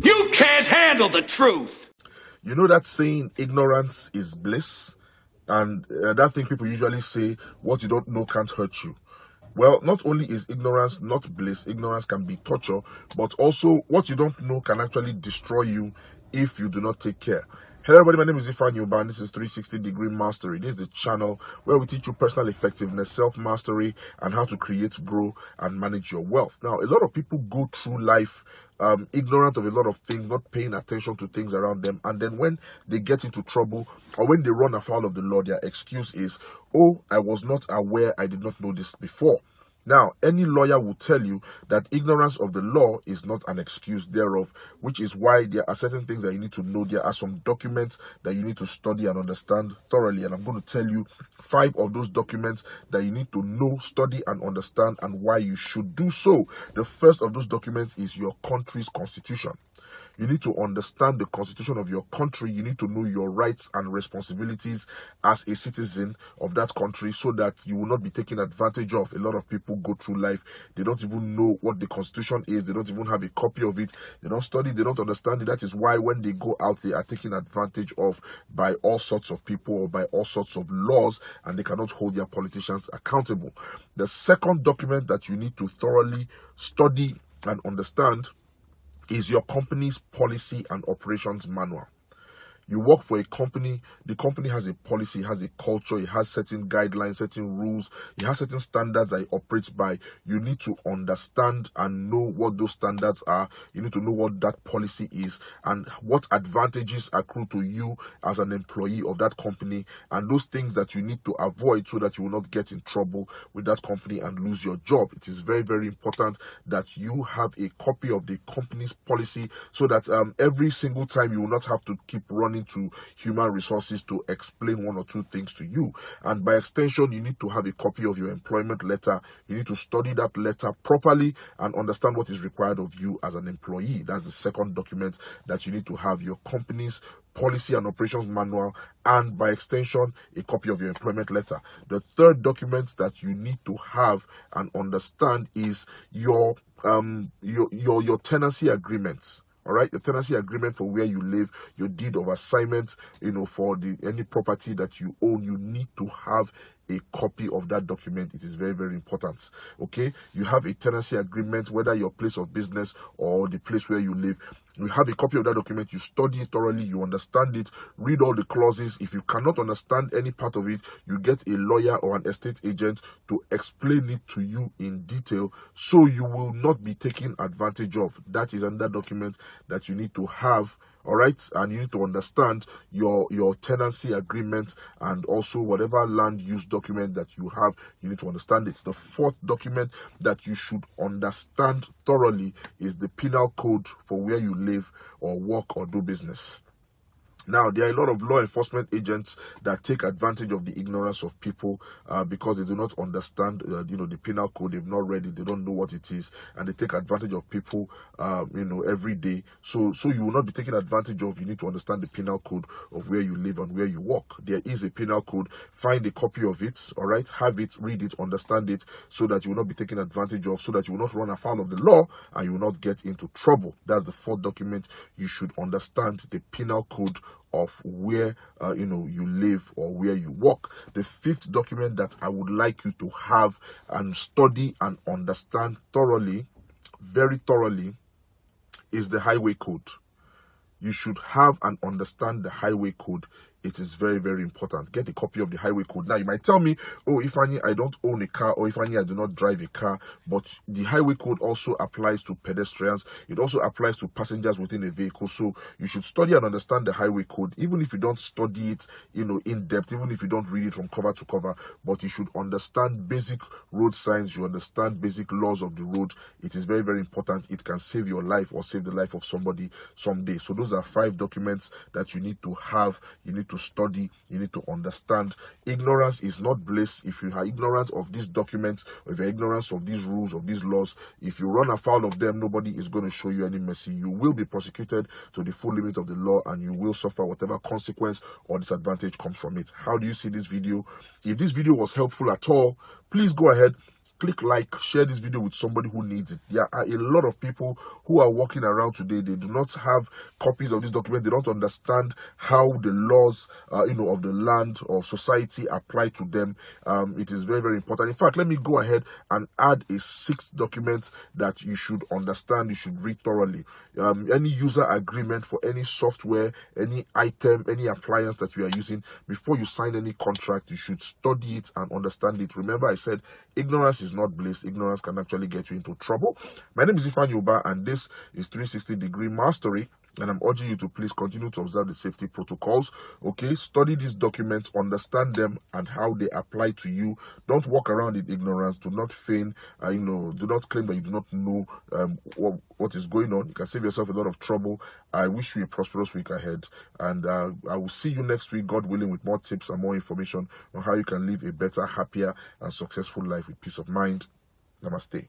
You can't handle the truth. You know that saying, ignorance is bliss? And that thing people usually say, what you don't know can't hurt you. Well, not only is ignorance not bliss, ignorance can be torture, but also what you don't know can actually destroy you if you do not take care. Hello everybody, my name is Ifan Yoba and this is 360-degree Mastery. This is the channel where we teach you personal effectiveness, self-mastery, and how to create, grow, and manage your wealth. Now, a lot of people go through life ignorant of a lot of things, not paying attention to things around them, and then when they get into trouble or when they run afoul of the law, their excuse is, oh, I was not aware, I did not know this before. Now, any lawyer will tell you that ignorance of the law is not an excuse thereof, which is why there are certain things that you need to know. There are some documents that you need to study and understand thoroughly, and I'm going to tell you 5 of those documents that you need to know, study, and understand, and why you should do so. The first of those documents is your country's constitution. You need to understand the constitution of your country. You need to know your rights and responsibilities as a citizen of that country so that you will not be taken advantage of. A lot of people go through life, they don't even know what the constitution is. They don't even have a copy of it. They don't study, they don't understand it. That is why when they go out, they are taken advantage of by all sorts of people or by all sorts of laws, and they cannot hold their politicians accountable. The second document that you need to thoroughly study and understand is your company's policy and operations manual. You work for a company, the company has a policy, it has a culture, it has certain guidelines, certain rules, it has certain standards that it operates by. You need to understand and know what those standards are. You need to know what that policy is and what advantages accrue to you as an employee of that company, and those things that you need to avoid so that you will not get in trouble with that company and lose your job. It is very, very important that you have a copy of the company's policy so that every single time you will not have to keep running to human resources to explain 1 or 2 things to you. And by extension, you need to have a copy of your employment letter. You need to study that letter properly and understand what is required of you as an employee. That's the second document that you need to have: your company's policy and operations manual, and by extension, a copy of your employment letter. The third document that you need to have and understand is your tenancy agreements. All right, your tenancy agreement for where you live, your deed of assignment, for any property that you own. You need to have a copy of that document. It is very, very important. Okay, you have a tenancy agreement, whether your place of business or the place where you live. You have a copy of that document, you study it thoroughly, you understand it, read all the clauses. If you cannot understand any part of it, you get a lawyer or an estate agent to explain it to you in detail so you will not be taken advantage of. That is another document that you need to have. All right, and you need to understand your tenancy agreement, and also whatever land use document that you have, you need to understand it. The fourth document that you should understand thoroughly is the penal code for where you live or work or do business. Now, there are a lot of law enforcement agents that take advantage of the ignorance of people because they do not understand, the penal code. They've not read it. They don't know what it is, and they take advantage of people, every day. So you will not be taken advantage of. You need to understand the penal code of where you live and where you work. There is a penal code. Find a copy of it. All right, have it, read it, understand it, so that you will not be taken advantage of, so that you will not run afoul of the law and you will not get into trouble. That's the fourth document. You should understand the penal code of where you live or where you work. The fifth document that I would like you to have and study and understand thoroughly, very thoroughly, is the highway code. You should have and understand the highway code. It is very, very important. Get a copy of the highway code. Now, you might tell me, oh, Ifani, I don't own a car, or Ifani, I do not drive a car. But the highway code also applies to pedestrians. It also applies to passengers within a vehicle. So you should study and understand the highway code, even if you don't study it, in depth, even if you don't read it from cover to cover. But you should understand basic road signs. You understand basic laws of the road. It is very, very important. It can save your life or save the life of somebody someday. So those are 5 documents that you need to have. You need to study, you need to understand. Ignorance is not bliss. If you are ignorant of these documents, or if you're ignorant of these rules, of these laws, if you run afoul of them, nobody is going to show you any mercy. You will be prosecuted to the full limit of the law, and you will suffer whatever consequence or disadvantage comes from it. How do you see this video? If this video was helpful at all, please go ahead, click like, share this video with somebody who needs it. There are a lot of people who are walking around today. They do not have copies of this document. They don't understand how the laws, of the land or society apply to them. It is very, very important. In fact, let me go ahead and add a 6th document that you should understand, you should read thoroughly. Any user agreement for any software, any item, any appliance that you are using, before you sign any contract, you should study it and understand it. Remember, I said ignorance is not bliss. Ignorance can actually get you into trouble. My name is Ifan Yoba, and this is 360-degree Mastery. And I'm urging you to please continue to observe the safety protocols. Okay, study these documents, understand them and how they apply to you. Don't walk around in ignorance. Do not feign. Do not claim that you do not know what is going on. You can save yourself a lot of trouble. I wish you a prosperous week ahead, and I will see you next week, God willing, with more tips and more information on how you can live a better, happier, and successful life with peace of mind. Namaste.